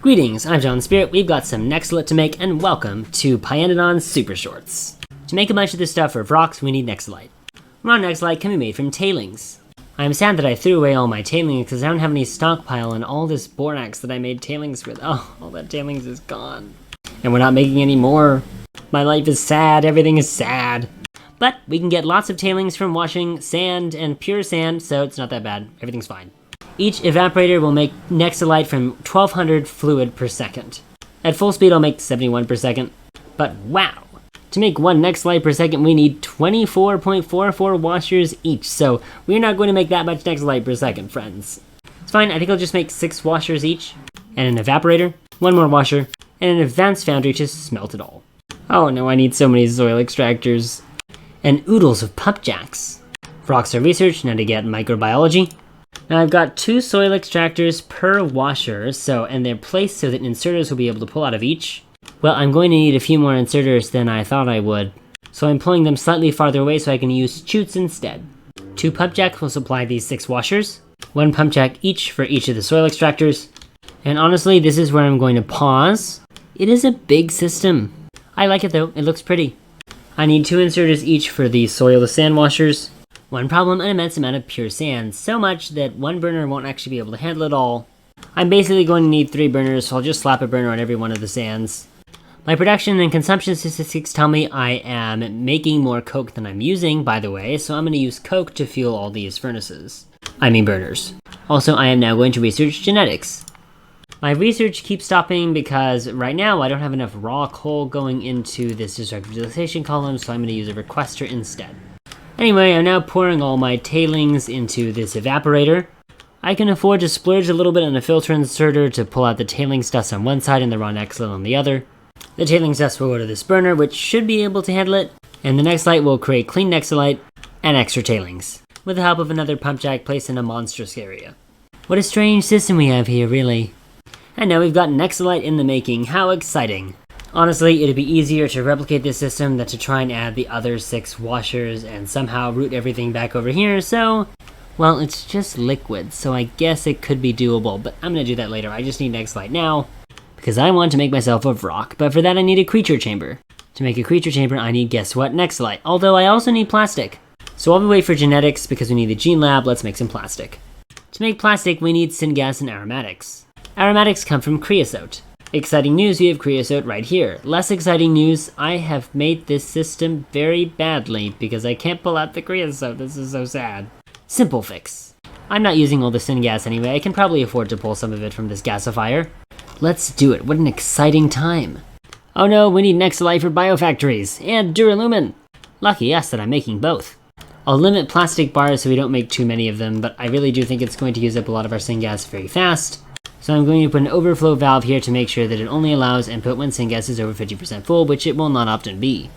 Greetings, I'm John Spirit, we've got some Nexelit to make, and welcome to Pyanodons Supershorts. To make a bunch of this stuff for vrauks, we need Nexalite. Raw Nexalite can be made from tailings. I'm sad that I threw away all my tailings because I don't have any stockpile and all this borax that I made tailings with. Oh, all that tailings is gone. And we're not making any more. My life is sad, everything is sad. But we can get lots of tailings from washing sand and pure sand, so it's not that bad, everything's fine. Each evaporator will make Nexalite from 1200 fluid per second. At full speed I'll make 71 per second, but wow! To make 1 Nexalite per second we need 24.44 washers each, so we're not going to make that much Nexalite per second, friends. It's fine, I think I'll just make 6 washers each, and an evaporator, 1 more washer, and an advanced foundry to smelt it all. Oh no, I need so many soil extractors. And oodles of pupjacks. Vrauks are research, now to get microbiology. Now I've got 2 soil extractors per washer, and they're placed so that inserters will be able to pull out of each. Well, I'm going to need a few more inserters than I thought I would, so I'm pulling them slightly farther away so I can use chutes instead. 2 pupjacks will supply these 6 washers, 1 pupjack each for each of the soil extractors, and honestly, this is where I'm going to pause. It is a big system. I like it though, it looks pretty. I need 2 inserters each for the soil to sand washers. One problem, an immense amount of pure sand, so much that 1 burner won't actually be able to handle it all. I'm basically going to need 3 burners, so I'll just slap a burner on every one of the sands. My production and consumption statistics tell me I am making more coke than I'm using, by the way, so I'm going to use coke to fuel all these burners. Also, I am now going to research genetics. My research keeps stopping because right now I don't have enough raw coal going into this destructive utilization column, so I'm going to use a requester instead. Anyway, I'm now pouring all my tailings into this evaporator. I can afford to splurge a little bit on a filter inserter to pull out the tailings dust on one side and the raw Nexalit on the other. The tailings dust will go to this burner, which should be able to handle it, and the Nexalite will create clean Nexalite and extra tailings, with the help of another pump jack placed in a monstrous area. What a strange system we have here, really. And now we've got Nexalite in the making, how exciting! Honestly, it'd be easier to replicate this system than to try and add the other 6 washers and somehow route everything back over here, so... well, it's just liquid, so I guess it could be doable, but I'm gonna do that later. I just need Nexalite now, because I want to make myself a vrauk, but for that I need a creature chamber. To make a creature chamber, I need, guess what, Nexalite, although I also need plastic. So while we wait for genetics, because we need the gene lab, let's make some plastic. To make plastic, we need syngas and aromatics. Aromatics come from creosote. Exciting news, we have creosote right here. Less exciting news, I have made this system very badly because I can't pull out the creosote. This is so sad. Simple fix. I'm not using all the syngas anyway. I can probably afford to pull some of it from this gasifier. Let's do it. What an exciting time. Oh no, we need Nexalite for biofactories and duralumin. Lucky us that I'm making both. I'll limit plastic bars so we don't make too many of them, but I really do think it's going to use up a lot of our syngas very fast. So I'm going to put an overflow valve here to make sure that it only allows input when syngas is over 50% full, which it will not often be.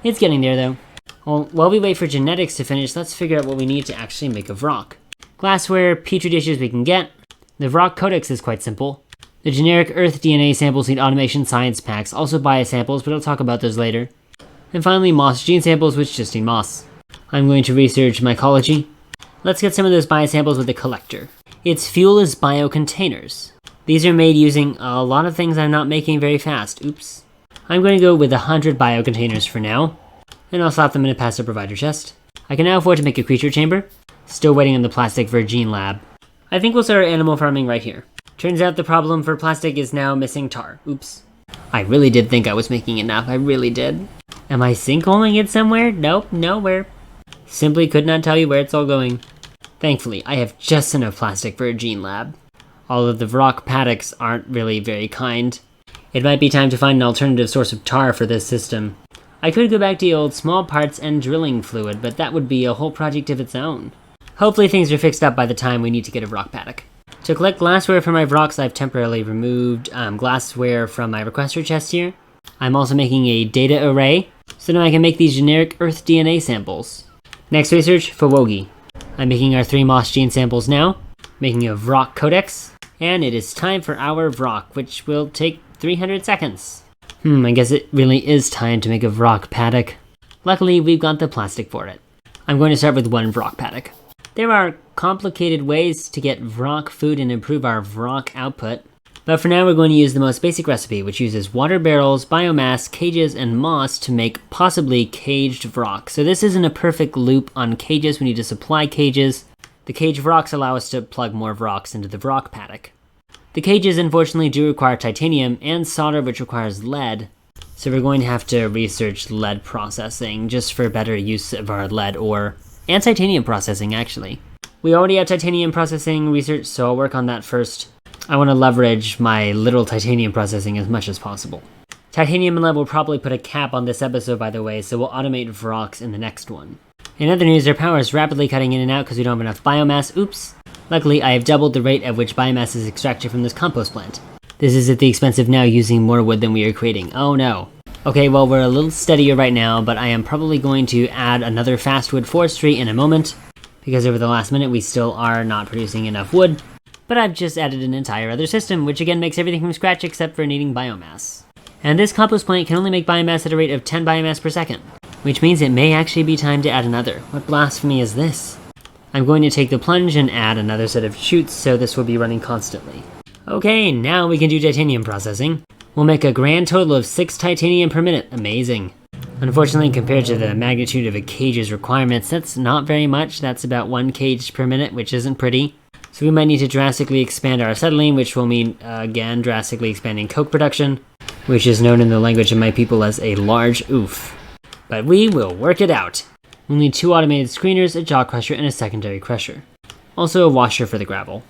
It's getting there though. Well, while we wait for genetics to finish, let's figure out what we need to actually make a vrauk. Glassware, petri dishes we can get. The vrauk codex is quite simple. The generic Earth DNA samples need automation science packs, also biosamples, but I'll talk about those later. And finally, moss gene samples, which just need moss. I'm going to research mycology. Let's get some of those biosamples with the collector. Its fuel is biocontainers. These are made using a lot of things I'm not making very fast. Oops. I'm going to go with 100 biocontainers for now, and I'll slap them in a passive provider chest. I can now afford to make a creature chamber. Still waiting on the plastic for a gene lab. I think we'll start animal farming right here. Turns out the problem for plastic is now missing tar. Oops. I really did think I was making enough. I really did. Am I sinkholing it somewhere? Nope, nowhere. Simply could not tell you where it's all going. Thankfully, I have just enough plastic for a gene lab. All of the vrauk paddocks aren't really very kind. It might be time to find an alternative source of tar for this system. I could go back to the old small parts and drilling fluid, but that would be a whole project of its own. Hopefully things are fixed up by the time we need to get a vrauk paddock. To collect glassware for my vrauks, I've temporarily removed glassware from my requester chest here. I'm also making a data array, so now I can make these generic Earth DNA samples. Next research, Fawogi. I'm making our 3 moss gene samples now, making a vrauk codex, and it is time for our vrauk, which will take 300 seconds. I guess it really is time to make a vrauk paddock. Luckily, we've got the plastic for it. I'm going to start with 1 vrauk paddock. There are complicated ways to get vrauk food and improve our vrauk output. But for now we're going to use the most basic recipe, which uses water barrels, biomass, cages, and moss to make possibly caged vrauks. So this isn't a perfect loop on cages, we need to supply cages. The cage vrauks allow us to plug more vrauks into the vrauk paddock. The cages unfortunately do require titanium and solder, which requires lead. So we're going to have to research lead processing just for better use of our lead ore. And titanium processing, actually. We already have titanium processing research, so I'll work on that first. I want to leverage my literal titanium processing as much as possible. Titanium and lead will probably put a cap on this episode, by the way, so we'll automate vrauks in the next one. In other news, our power is rapidly cutting in and out because we don't have enough biomass. Oops. Luckily, I have doubled the rate at which biomass is extracted from this compost plant. This is at the expense of now using more wood than we are creating. Oh no. Okay, well, we're a little steadier right now, but I am probably going to add another fast wood forestry in a moment, because over the last minute we still are not producing enough wood. But I've just added an entire other system, which again makes everything from scratch except for needing biomass. And this compost plant can only make biomass at a rate of 10 biomass per second, which means it may actually be time to add another. What blasphemy is this? I'm going to take the plunge and add another set of chutes, so this will be running constantly. Okay, now we can do titanium processing. We'll make a grand total of 6 titanium per minute. Amazing. Unfortunately, compared to the magnitude of a cage's requirements, that's not very much. That's about 1 cage per minute, which isn't pretty. So we might need to drastically expand our acetylene, which will mean, again, drastically expanding coke production, which is known in the language of my people as a large oof. But we will work it out. We'll need 2 automated screeners, a jaw crusher, and a secondary crusher. Also a washer for the gravel.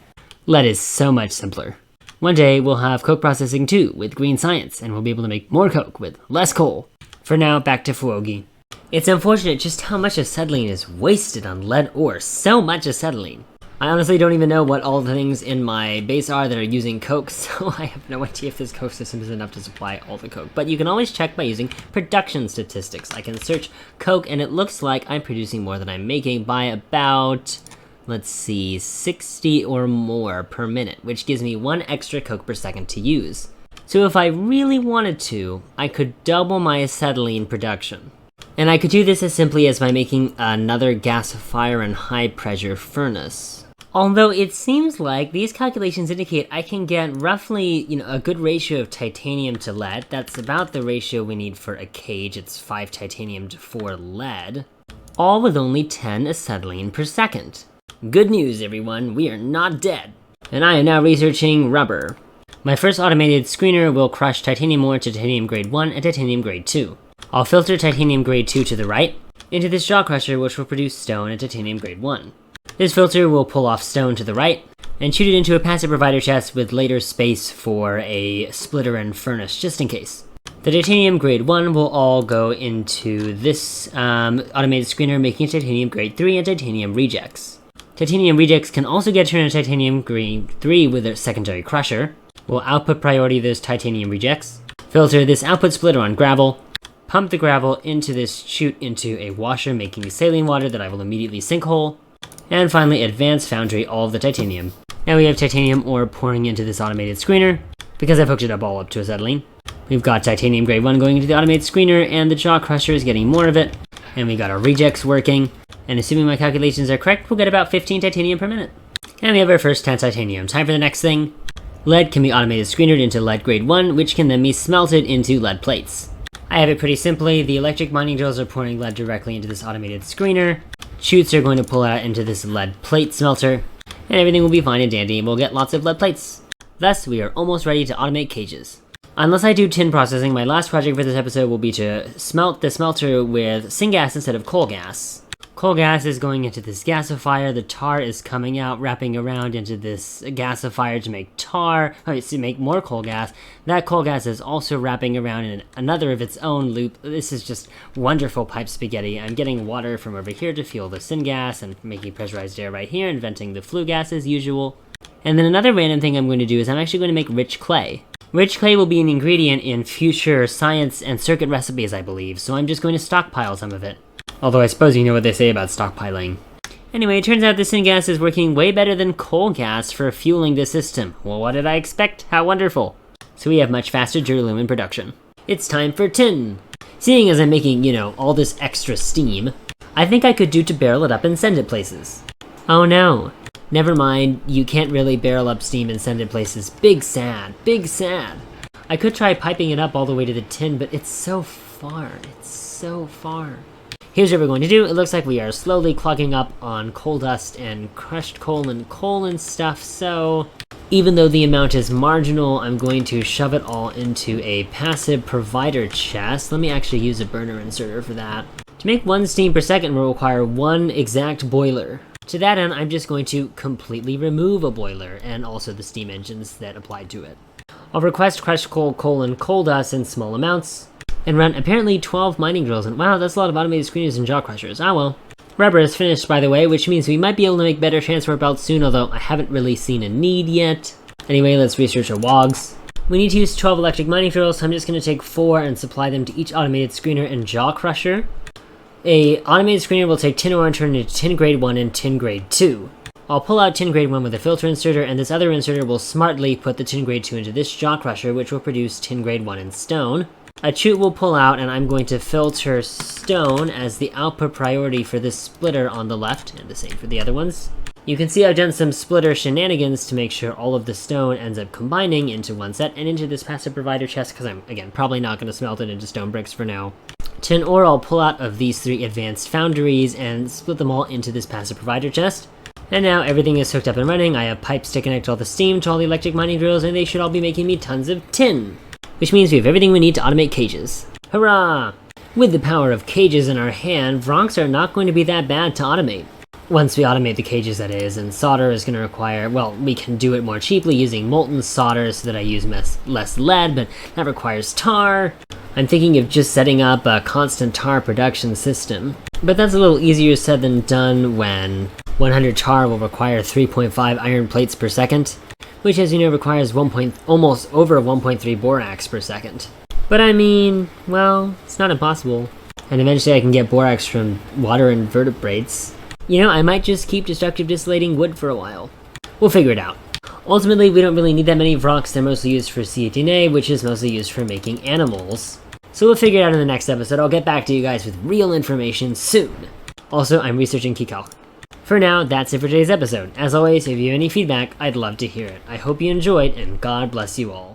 Lead is so much simpler. One day, we'll have coke processing too, with green science, and we'll be able to make more coke with less coal. For now, back to Fuogi. It's unfortunate just how much acetylene is wasted on lead ore. So much acetylene. I honestly don't even know what all the things in my base are that are using coke, so I have no idea if this coke system is enough to supply all the coke. But you can always check by using production statistics. I can search coke, and it looks like I'm producing more than I'm making by about, let's see, 60 or more per minute, which gives me 1 extra coke per second to use. So if I really wanted to, I could double my acetylene production. And I could do this as simply as by making another gasifier and high pressure furnace. Although it seems like these calculations indicate I can get roughly, a good ratio of titanium to lead. That's about the ratio we need for a cage. It's 5 titanium to 4 lead. All with only 10 acetylene per second. Good news, everyone, we are not dead. And I am now researching rubber. My first automated screener will crush titanium ore to titanium grade 1 and titanium grade 2. I'll filter titanium grade 2 to the right into this jaw crusher, which will produce stone and titanium grade 1. This filter will pull off stone to the right and shoot it into a passive provider chest with later space for a splitter and furnace, just in case. The titanium grade 1 will all go into this automated screener, making titanium grade 3 and titanium rejects. Titanium rejects can also get turned into titanium grade 3 with a secondary crusher. We'll output priority those titanium rejects, filter this output splitter on gravel, pump the gravel into this chute into a washer, making saline water that I will immediately sinkhole, and finally advance foundry all of the titanium. Now we have titanium ore pouring into this automated screener, because I've hooked it up all up to acetylene. We've got titanium grade 1 going into the automated screener, and the jaw crusher is getting more of it, and we got our rejects working, and assuming my calculations are correct, we'll get about 15 titanium per minute. And we have our first 10 titanium. Time for the next thing. Lead can be automated screenered into lead grade 1, which can then be smelted into lead plates. I have it pretty simply. The electric mining drills are pouring lead directly into this automated screener. Chutes are going to pull out into this lead plate smelter, and everything will be fine and dandy, and we'll get lots of lead plates. Thus, we are almost ready to automate cages. Unless I do tin processing, my last project for this episode will be to smelt the smelter with syngas instead of coal gas. Coal gas is going into this gasifier, the tar is coming out, wrapping around into this gasifier to make tar, to make more coal gas. That coal gas is also wrapping around in another of its own loop. This is just wonderful pipe spaghetti. I'm getting water from over here to fuel the syngas and making pressurized air right here and venting the flue gas as usual. And then another random thing I'm going to do is I'm actually going to make rich clay. Rich clay will be an ingredient in future science and circuit recipes, I believe, so I'm just going to stockpile some of it. Although I suppose you know what they say about stockpiling. Anyway, it turns out the syngas is working way better than coal gas for fueling the system. Well, what did I expect? How wonderful. So we have much faster duralumin production. It's time for tin. Seeing as I'm making, all this extra steam, I think I could do to barrel it up and send it places. Oh no. Never mind, you can't really barrel up steam and send it places. Big sad, big sad. I could try piping it up all the way to the tin, but it's so far, it's so far. Here's what we're going to do. It looks like we are slowly clogging up on coal dust and crushed coal and stuff, so even though the amount is marginal, I'm going to shove it all into a passive provider chest. Let me actually use a burner inserter for that. To make 1 steam per second will require 1 exact boiler. To that end, I'm just going to completely remove a boiler and also the steam engines that apply to it. I'll request crushed coal, and coal dust in small amounts, and run apparently 12 mining drills, and wow, that's a lot of automated screeners and jaw crushers. Ah well. Rubber is finished, by the way, which means we might be able to make better transport belts soon, although I haven't really seen a need yet. Anyway, let's research our wogs. We need to use 12 electric mining drills, so I'm just going to take 4 and supply them to each automated screener and jaw crusher. A automated screener will take tin ore and turn it into tin grade 1 and tin grade 2. I'll pull out tin grade 1 with a filter inserter, and this other inserter will smartly put the tin grade 2 into this jaw crusher, which will produce tin grade 1 in stone. A chute will pull out, and I'm going to filter stone as the output priority for this splitter on the left, and the same for the other ones. You can see I've done some splitter shenanigans to make sure all of the stone ends up combining into one set and into this passive provider chest, because I'm, again, probably not going to smelt it into stone bricks for now. Tin ore I'll pull out of these 3 advanced foundries and split them all into this passive provider chest. And now everything is hooked up and running. I have pipes to connect all the steam to all the electric mining drills, and they should all be making me tons of tin. Which means we have everything we need to automate cages. Hurrah! With the power of cages in our hand, vrauks are not going to be that bad to automate. Once we automate the cages, that is, and solder is going to require, well, we can do it more cheaply using molten solder so that I use less lead, but that requires tar. I'm thinking of just setting up a constant tar production system. But that's a little easier said than done when 100 tar will require 3.5 iron plates per second, which, as you know, requires almost over 1.3 borax per second. But I mean, well, it's not impossible. And eventually I can get borax from water invertebrates. You know, I might just keep destructive distillating wood for a while. We'll figure it out. Ultimately, we don't really need that many vrauks. They're mostly used for C18A, which is mostly used for making animals. So we'll figure it out in the next episode. I'll get back to you guys with real information soon. Also, I'm researching Kikal. For now, that's it for today's episode. As always, if you have any feedback, I'd love to hear it. I hope you enjoyed, and God bless you all.